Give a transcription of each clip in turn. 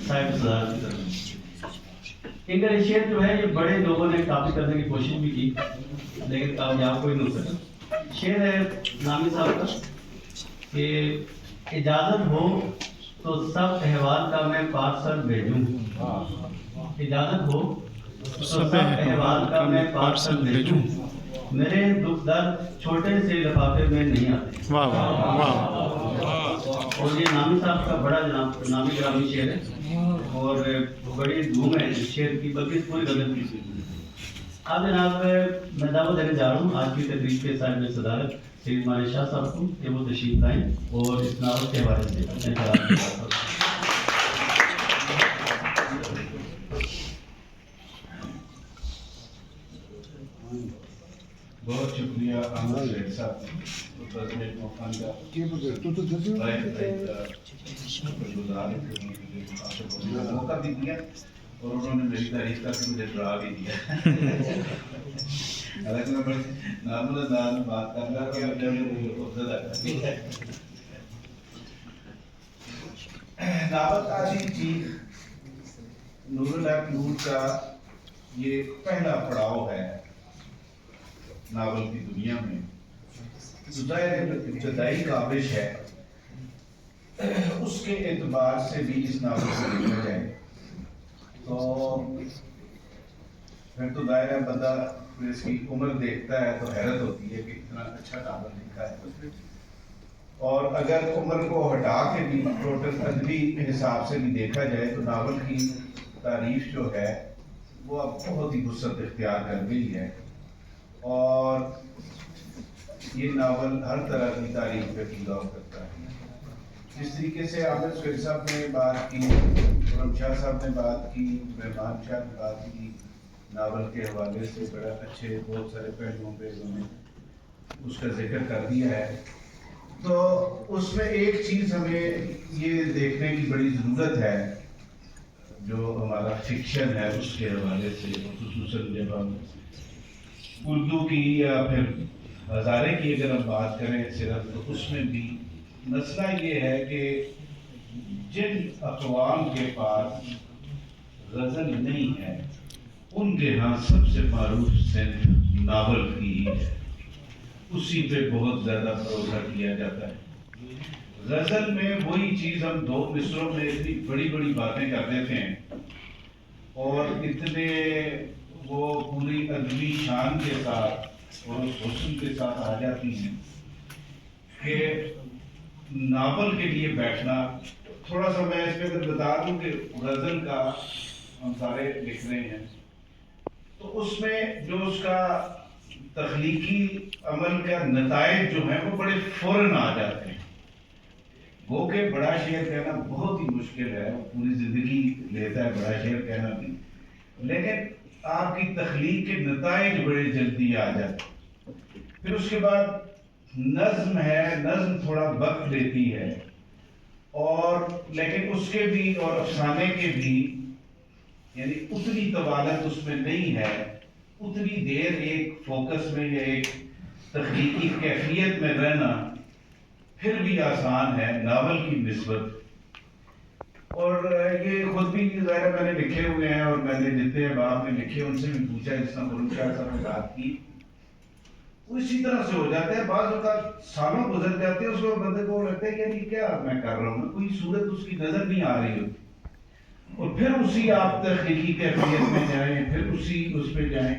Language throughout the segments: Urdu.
صاحب صدارت کی طرف ان کا یہ شعر جو ہے یہ بڑے لوگوں نے کافی کرنے کی کوشش بھی کی لیکن کامیاب کوئی نہیں ہو سکا. شعر ہے نامی صاحب کا کہ اجازت ہو تو سب احوال کا میں پارسل بھیجوں. اجازت ہو تو سب احوال کا میں پارسل بھیجوں. میرے دکھ درد چھوٹے سے لفافے میں نہیں آتے. اور یہ نامی صاحب کا بڑا نامی گرامی شعر ہے اور بڑی دھوم ہے اس شعر کی بلکہ اس پوری غزل کی. اب جناب میں دعوت دینے جا رہا ہوں آج کی تقریب کے صاحب صدارت سید مانی شاہ صاحب کو کہ وہ تشریف لائیں اور اس ناول کے حوالے سے اپنے خیالات کی بات کریں. بہت شکریہ احمد شیخ صاحب موقع بھی دیا اور انہوں نے میری تعریف کر کے مجھے ڈرا بھی دیا. حالانکہ میں بڑے نارمل انداز میں بات کر رہا کہ ناول آشی جی نور الحق نور کا یہ پہلا پڑاؤ ہے ناول کی دنیا میں. ظاہر ابتدائی کاوش ہے اس کے اعتبار سے بھی اس ناول کو دیکھا جائے تو پھر تو ظاہر ہے بندہ اس کی عمر دیکھتا ہے تو حیرت ہوتی ہے کہ اتنا اچھا ناول لکھا ہے. اور اگر عمر کو ہٹا کے بھی ٹوٹل ادبی حساب سے بھی دیکھا جائے تو ناول کی تعریف جو ہے وہ اب بہت ہی وسعت اختیار کر گئی ہے اور یہ ناول ہر طرح کی تعریف پہ پورا کرتا ہے. جس طریقے سے عامر سہیل صاحب نے بات کی, خرم شاہ صاحب نے بات کی, مہمان شاہ نے بات کی, ناول کے حوالے سے بڑا اچھے بہت سارے پہلوؤں پہ انہوں نے اس کا ذکر کر دیا ہے. تو اس میں ایک چیز ہمیں یہ دیکھنے کی بڑی ضرورت ہے جو ہمارا فکشن ہے اس کے حوالے سے, خصوصاً جب ہم اردو کی یا پھر ہزارے کی اگر ہم بات کریں صرف تو اس میں بھی مسئلہ یہ ہے کہ جن اقوام کے پاس غزل نہیں ہے ان کے ہاں سب سے معروف صنف ناول کی ہی ہے, اسی پہ بہت زیادہ بھروسہ کیا جاتا ہے. غزل میں وہی چیز ہم دو مصروں میں اتنی بڑی بڑی باتیں کر دیتے ہیں اور اتنے وہ پوری ادبی شان کے ساتھ اور اس حسن کے ساتھ آ جاتی ہیں کہ ناول کے لیے بیٹھنا تھوڑا سا میں اس پہ اگر بتا دوں کہ غزل کا ہم سارے لکھ رہے ہیں تو اس میں جو اس کا تخلیقی عمل کا نتائج جو ہیں وہ بڑے فوراً آ جاتے ہیں. وہ کہ بڑا شعر کہنا بہت ہی مشکل ہے, پوری زندگی لیتا ہے بڑا شعر کہنا بھی, لیکن آپ کی تخلیق کے نتائج بڑے جلدی آ جاتے. پھر اس کے بعد نظم ہے, نظم تھوڑا وقت لیتی ہے اور لیکن اس کے بھی اور افسانے کے بھی یعنی اتنی طوالت اس میں نہیں ہے, اتنی دیر ایک فوکس میں یا ایک تخلیقی کیفیت میں رہنا پھر بھی آسان ہے ناول کی نسبت. اور یہ خود بھی ظاہر میں نے لکھے ہوئے ہیں اور میں نے جتنے احباب نے لکھے ان سے بھی پوچھا, جس طرح خرم شاہ صاحب نے بات کی, وہ اسی طرح سے ہو جاتے ہیں. بعض اوقات سالوں گزر جاتے ہیں, اس کو بندے کو لگتا ہے کہ یہ کیا میں کر رہا ہوں, کوئی صورت اس کی نظر نہیں آ رہی ہوتی, اور پھر اسی آپ تخلیقی کیفیت میں جائیں, پھر اسی اس پہ جائیں,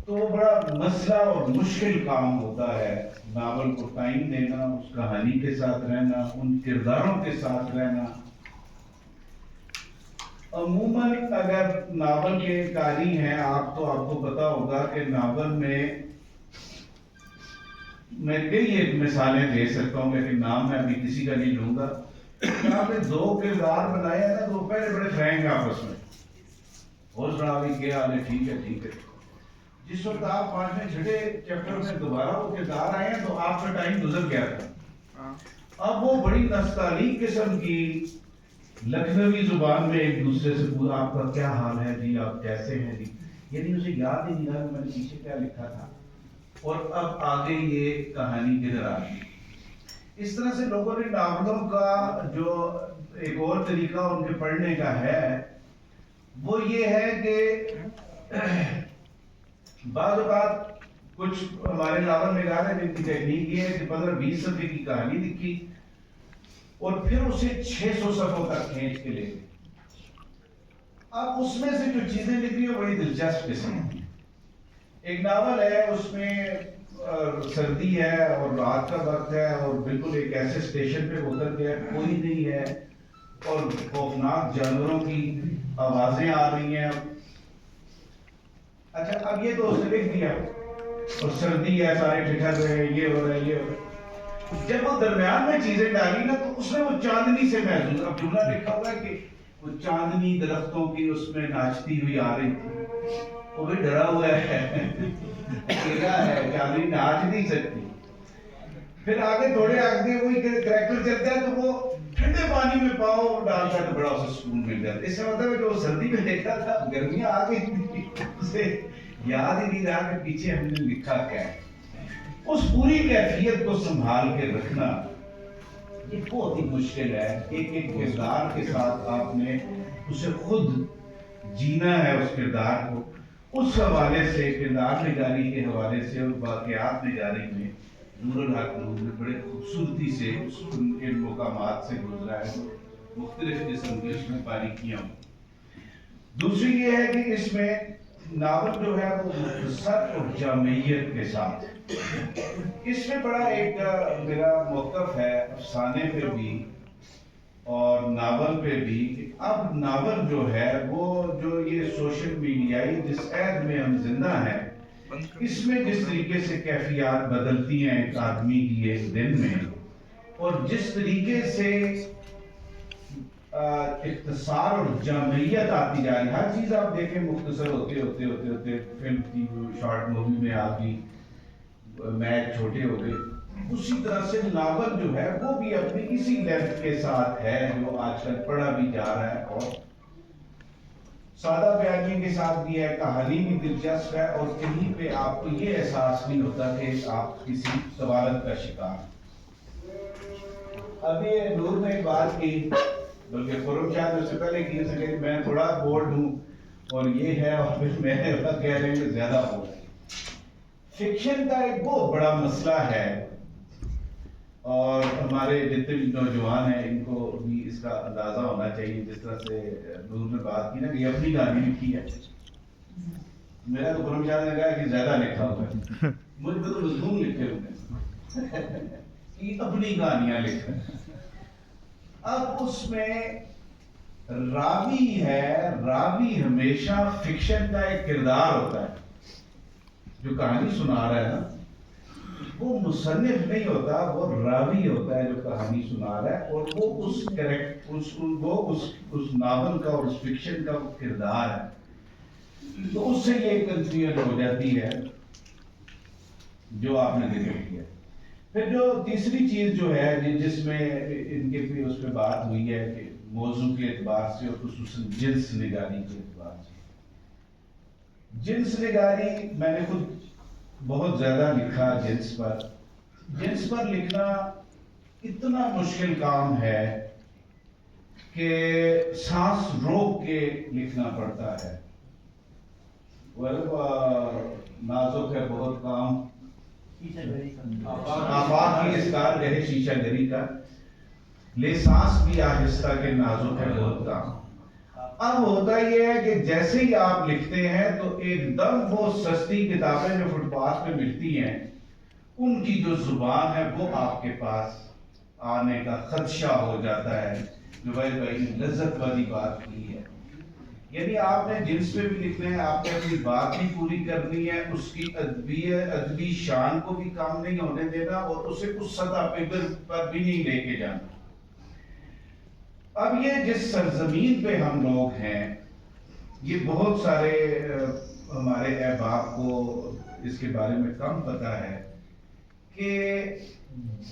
تو بڑا مسئلہ اور مشکل کام ہوتا ہے ناول کو ٹائم دینا, اس کہانی کے ساتھ رہنا, ان کرداروں کے ساتھ رہنا. عموماً اگر ناول کے قاری ہیں آپ تو آپ کو پتا ہوگا کہ ناول میں کئی ایک مثالیں دے سکتا ہوں لیکن نام میں ابھی کسی کا نہیں لوں گا. آپ نے دو کردار بنائے ہیں نا, تو پہلے بڑے فرینک آپس میں, اور سنا بھی کیا حال ہے, ٹھیک ہے ٹھیک ہے. جس وقت آپ 5ویں 6 چیپٹر میں دوبارہ وہ کردار آئے ہیں تو آپ کا ٹائم گزر گیا تھا. اب وہ بڑی نستعلیق قسم کی لکھنوی زبان میں ایک دوسرے سے پورا آپ کا کیا حال ہے جی, آپ کیسے ہیں جی, یعنی اسے یاد ہی نہیں رہا کہ میں نے پیچھے کیا لکھا تھا اور اب آگے یہ کہانی کدھر آ گئی. اس طرح سے لوگوں نے ناولوں کا جو ایک اور طریقہ ان کے پڑھنے کا ہے وہ یہ ہے کہ بعض اوقات کچھ ہمارے ناول نگار ہیں جن کی ٹیکنیک یہ ہے کہ 15-20 صفحے کی کہانی لکھی اور پھر اسے 600 صفحوں تک کھینچ کے لے گئے. اب اس میں سے جو چیزیں لکھی وہ بڑی دلچسپ قسم کی. ایک ناول ہے اس میں سردی ہے اور رات کا وقت ہے اور بالکل ایک ایسے اسٹیشن پہ اتر گیا کوئی نہیں ہے اور خوفناک جانوروں کی آوازیں آ رہی ہیں. اچھا اب یہ تو اس نے لکھ دیا اور سردی ہے سارے ٹھٹر رہے ہیں یہ ہو رہا ہے یہ ہو رہا ہے. جب وہ درمیان میں چیزیں ڈالی نا تو اس میں وہ چاندنی سے محسوس. اب جملہ لکھا ہوا ہے کہ وہ چاندنی درختوں کی اس میں ناچتی ہوئی آ رہی تھی. وہ بھی ڈرا ہوا ہے کیا ہے چاندنی ناچ نہیں سکتی. پھر آگے تھوڑے آگے وہی کریکٹر چلتا ہے تو وہ ٹھنڈے پانی میں پاؤں ڈالتا ہے تو بڑا اسے سکون مل جاتا ہے. اس کا مطلب ہے کہ وہ سردی میں دیکھتا تھا گرمیاں آ گئی تھی اسے یاد ہی نہیں رہا کہ پیچھے ہم نے لکھا کیا ہے. اس پوری کیفیت کو سنبھال کے رکھنا یہ بہت ہی مشکل ہے. ایک ایک کردار کے ساتھ آپ نے اسے خود جینا ہے اس کردار کو. اس حوالے سے کردار نگاری کے حوالے سے اور واقعات نگاری میں نور الحق نور نے بڑے خوبصورتی سے ان مقامات سے گزرا ہے. مختلف قسم کی اس میں باریکیاں. دوسری یہ ہے کہ اس میں ناول جو ہے وہ مختصر اور جامعیت کے ساتھ اس میں بڑا ایک میرا موقف ہے افسانے پہ بھی اور ناول پہ بھی کہ اب ناول جو ہے وہ جو یہ سوشل میڈیائی جس عہد میں ہم زندہ ہیں اس میں جس طریقے سے کیفیات بدلتی ہیں ایک آدمی کی ایک دن میں اور جس طریقے سے اختصار اور جامعیت آتی جا رہی ہے. ہر چیز آپ دیکھیں مختصر ہوتے ہوتے ہوتے ہوتے فلم کی شارٹ مووی میں آ گئی میچ چھوٹے ہو گئے. اسی طرح سے ناول جو ہے وہ بھی اپنی اسی لیفٹ کے ساتھ ہے جو آج کل پڑھا بھی جا رہا ہے اور سادہ بیانی کے ساتھ بھی ہے. کہانی بھی دلچسپ ہے اور کہیں پہ آپ کو یہ احساس نہیں ہوتا کہ آپ کسی سوالت کا شکار. ابھی نور نے ایک بات کی بلکہ خرم شاہ نے اس سے پہلے کی سکے میں تھوڑا بورڈ ہوں اور یہ ہے اور پھر میں کہہ رہے ہیں کہ زیادہ بورڈ ہے. فکشن کا ایک بہت بڑا مسئلہ ہے اور ہمارے جتنے بھی نوجوان ہیں ان کو بھی اس کا اندازہ ہونا چاہیے. جس طرح سے نور نے بات کی نا کہ یہ اپنی کہانی لکھی ہے. میرا تو خرم شاہ نے کہا کہ زیادہ لکھا ہوا ہے. مجھ پہ تو مضمون لکھے ہوئے ہیں کہ اپنی کہانیاں لکھیں. اب اس میں راوی ہے. راوی ہمیشہ فکشن کا ایک کردار ہوتا ہے. جو کہانی سنا رہا ہے نا وہ مصنف نہیں ہوتا وہ راوی ہوتا ہے جو کہانی سنا رہا ہے اور وہ اس ناول کا اور اس فکشن کا وہ کردار ہے. تو اس سے یہ کنفیوژن ہو جاتی ہے جو آپ نے ذکر کیا. پھر جو تیسری چیز جو ہے جس میں ان کے بھی اس پہ بات ہوئی ہے کہ موضوع کے اعتبار سے اور خصوصاً جنس نگاری کے اعتبار سے. جنس نگاری میں نے خود بہت زیادہ لکھا جنس پر. جنس پر لکھنا اتنا مشکل کام ہے کہ سانس روک کے لکھنا پڑتا ہے. نازک ہے بہت کام آفاق کی اس کار گہے شیشہ گری کا لے سانس بھی آہستہ کے نازک ہے بہت کام. اب ہوتا یہ ہے کہ جیسے ہی آپ لکھتے ہیں تو ایک دم وہ سستی کتابیں جو فٹ پاتھ پہ ملتی ہیں ان کی جو زبان ہے وہ آپ کے پاس آنے کا خدشہ ہو جاتا ہے. جو بھائی لذت والی بات کی ہے یعنی آپ نے جنس پہ بھی لکھنا ہے آپ نے اپنی بات بھی پوری کرنی ہے اس کی ادبی شان کو بھی کام نہیں ہونے دینا اور اسے اس سطح پر بھی نہیں لے کے جانا. اب یہ جس سرزمین پہ ہم لوگ ہیں یہ بہت سارے ہمارے احباب کو اس کے بارے میں کم پتہ ہے کہ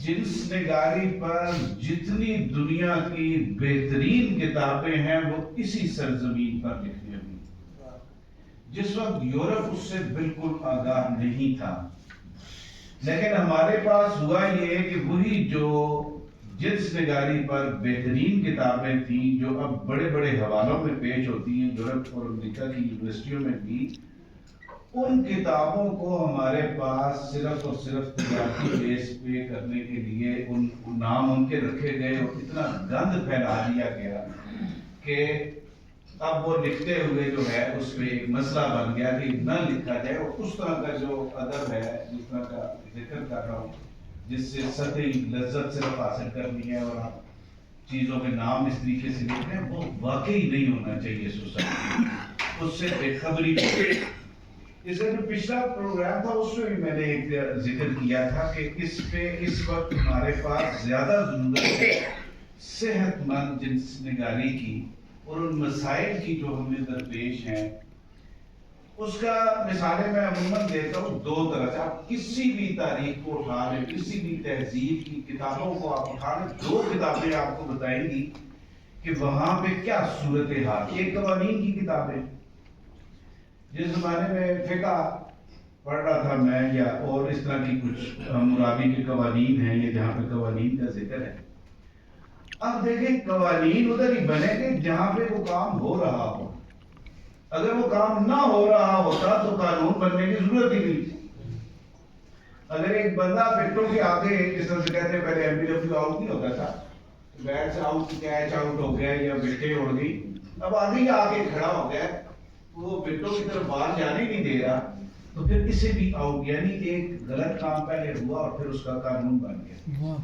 جنس نگاری پر جتنی دنیا کی بہترین کتابیں ہیں وہ اسی سرزمین پر لکھی ہوئی. جس وقت یورپ اس سے بالکل آگاہ نہیں تھا لیکن ہمارے پاس ہوا یہ کہ وہی جو جنس نگاری پر بہترین کتابیں تھیں جو اب بڑے بڑے حوالوں میں پیش ہوتی ہیں یورپ اور امریکہ کی یونیورسٹیوں میں بھی، ان کتابوں کو ہمارے پاس صرف اور صرف تجارتی بیس پہ کرنے کے لیے ان نام ان کے رکھے گئے اور اتنا گند پھیلا دیا گیا کہ اب وہ لکھتے ہوئے جو ہے اس پہ ایک مسئلہ بن گیا کہ نہ لکھا جائے، اور اس طرح کا جو ادب ہے جس طرح کا ذکر کر رہا ہوں، جس سے سطحی لذت صرف حاصل کرنی ہے اور آپ چیزوں کے نام اس طریقے سے لکھ رہے ہیں، وہ واقعی نہیں ہونا چاہیے سوسائٹی میں، اس سے بے خبری۔ اس کا جو پچھلا پروگرام تھا اس میں بھی میں نے ایک ذکر کیا تھا کہ اس پہ اس وقت ہمارے پاس زیادہ ضرورت ہے صحت مند جنس نگاری کی اور ان مسائل کی جو ہمیں درپیش ہیں۔ اس کا مثالیں میں عموماً دیتا ہوں دو طرح سے، آپ کسی بھی تاریخ کو اٹھا لیں، کسی بھی تہذیب کی کتابوں کو آپ اٹھا لیں، دو کتابیں آپ کو بتائیں گی کہ وہاں پہ کیا صورتحال۔ ایک قوانین کی کتابیں، جس زمانے میں فقہ پڑھ رہا تھا میں یا اور اس طرح کی کچھ مرابی کے قوانین ہیں یا جہاں پہ قوانین کا ذکر ہے، اب دیکھیں قوانین ادھر ہی بنے گے جہاں پہ وہ کام ہو رہا ہو، اگر وہ کام نہ ہو رہا ہوتا تو قانون بننے کی ضرورت ہی نہیں تھی۔ اگر ایک بندہ پٹوں کے آگے جس طرح سے کہتے ہیں پہلے MPW آؤٹ نہیں ہوتا تھا، بیٹ سے آؤٹ کیچ آؤٹ ہو گیا یا وکٹیں اڑ گئی، اب آگے ہی آگے کھڑا ہو گیا، وہ پٹوں کی طرف بال جانے نہیں دے رہا، تو پھر اسے بھی آؤٹ، یعنی ایک غلط کام پہلے ہوا اور پھر اس کا قانون بن گیا۔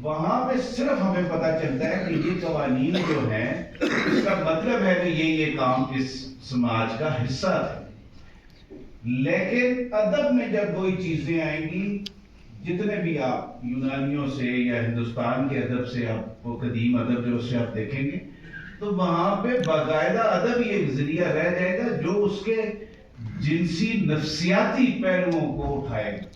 وہاں پہ صرف ہمیں پتہ چلتا ہے کہ یہ قوانین جو ہیں اس کا مطلب ہے کہ یہ کام اس سماج کا حصہ تھا۔ لیکن ادب میں جب وہی چیزیں آئیں گی، جتنے بھی آپ یونانیوں سے یا ہندوستان کے ادب سے آپ وہ قدیم ادب جو اس سے آپ دیکھیں گے، تو وہاں پہ باقاعدہ ادب ہی ایک ذریعہ رہ جائے گا جو اس کے جنسی نفسیاتی پہلوؤں کو اٹھائے گا۔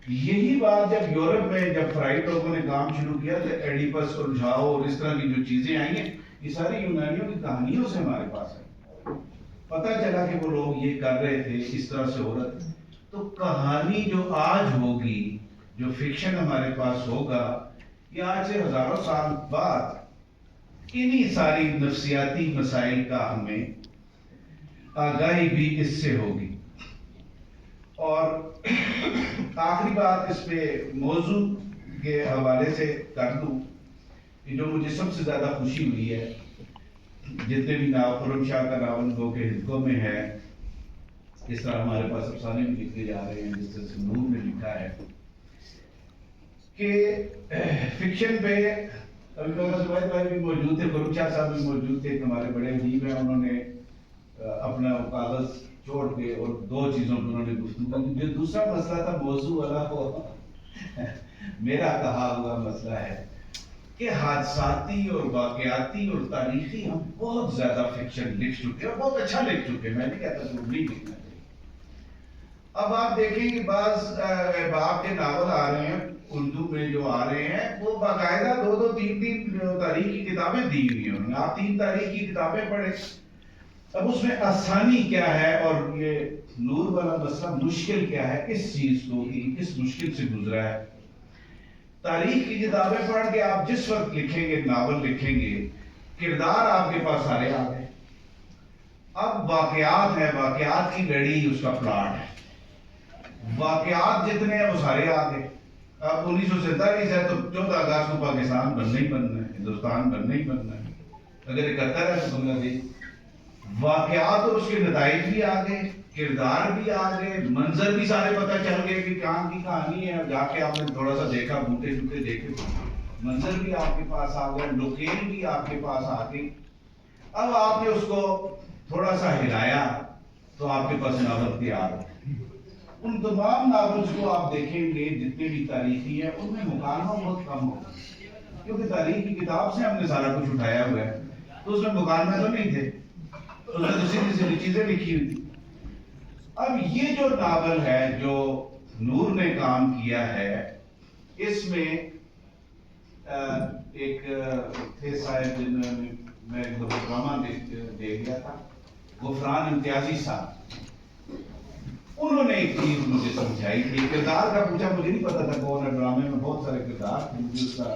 یہی بات جب یورپ میں جب فرائڈ لوگوں نے کام شروع کیا تو ایڈیپس اور جھاؤ اور اس طرح کی جو چیزیں آئی ہیں، یہ ساری یونانیوں کی کہانیوں سے ہمارے پاس ہے۔ پتہ چلا کہ وہ لوگ یہ کر رہے تھے، اس طرح سے ہو رہا تھا۔ تو کہانی جو آج ہوگی، جو فکشن ہمارے پاس ہوگا، یہ آج سے ہزاروں سال بعد انہی ساری نفسیاتی مسائل کا ہمیں آگاہی بھی اس سے ہوگی۔ اور آخری بات اس پہ موضوع کے حوالے سے کر دوں کہ جو مجھے سب سے زیادہ خوشی ہوئی ہے، جتنے بھی خرم شاہ کا ناول گو کے حلقوں میں ہے، اس طرح ہمارے پاس افسانے بھی لکھے جا رہے ہیں، جس طرح سے نور نے لکھا ہے کہ فکشن پہ ابھی زبید بھائی بھی موجود تھے، خرم شاہ صاحب بھی موجود تھے، ہمارے بڑے ادیب ہیں، انہوں نے اپنا کاغذ چھوڑ کے اور دو چیزوں پہ انہوں نے گفتگو کی۔ جو دوسرا مسئلہ تھا موضوع والا، وہ میرا کہا ہوا مسئلہ ہے کہ حادثاتی اور واقعاتی اور تاریخی ہم بہت زیادہ فکشن لکھ چکے اور بہت اچھا لکھ چکے، میں نہیں کہتا کہ نہیں لکھنا چاہیے۔ اب آپ دیکھیں کہ بعض احباب کے ناول آ رہے ہیں اردو میں جو آ رہے ہیں، وہ باقاعدہ دو دو تین تین تاریخ کی کتابیں دی ہوئی ہیں، آپ 3 تاریخ کی کتابیں پڑھیں۔ اب اس میں آسانی کیا ہے اور یہ نور والا مسئلہ مشکل کیا ہے، اس چیز کو کس مشکل سے گزرا ہے۔ تاریخ کی کتابیں پڑھ کے آپ جس وقت لکھیں گے، ناول لکھیں گے، کردار آپ کے پاس سارے آ گئے۔ اب واقعات ہے، واقعات کی لڑی اس کا پلاٹ ہے، واقعات جتنے ہیں وہ سارے آ گئے۔ اب 1947 ہے تو 14 اگست کو پاکستان بننا ہی بننا ہے، ہندوستان بننا ہی بننا ہے، اگر 71 ہے تو بنگلہ دیش۔ واقعات اور اس کے نتائج بھی آ گئے، کردار بھی آ گئے، منظر بھی سارے پتہ چل گئے کہ کہاں کی کہانی ہے، جا کے آپ نے تھوڑا سا دیکھا، بوٹے شوٹے دیکھے، منظر بھی آپ کے پاس آ گئے، لوکیل بھی آپ کے پاس آ گئی۔ اب آپ نے اس کو تھوڑا سا ہلایا تو آپ کے پاس ناول تیار ہے۔ ان تمام ناولز کو آپ دیکھیں گے جتنے بھی تاریخی ہیں، ان میں مکالمہ بہت کم ہوگا، کیونکہ تاریخ کی کتاب سے ہم نے سارا کچھ اٹھایا ہوا ہے، تو اس میں مکالمے تو نہیں تھے، اس میں تو سیدھی سیدھی چیزیں لکھی ہوئی تھی۔ اب یہ جو ناول ہے جو نور نے کام کیا ہے، اس میں ایک تھے صاحب جن میں ایک ڈرامہ دے گیا تھا، غفران امتیازی صاحب، انہوں نے ایک چیز مجھے سمجھائی تھی، کردار کا پوچھا، مجھے نہیں پتا تھا کون ہے، ڈرامے میں بہت سارے کردار تھے، مجھے اس کا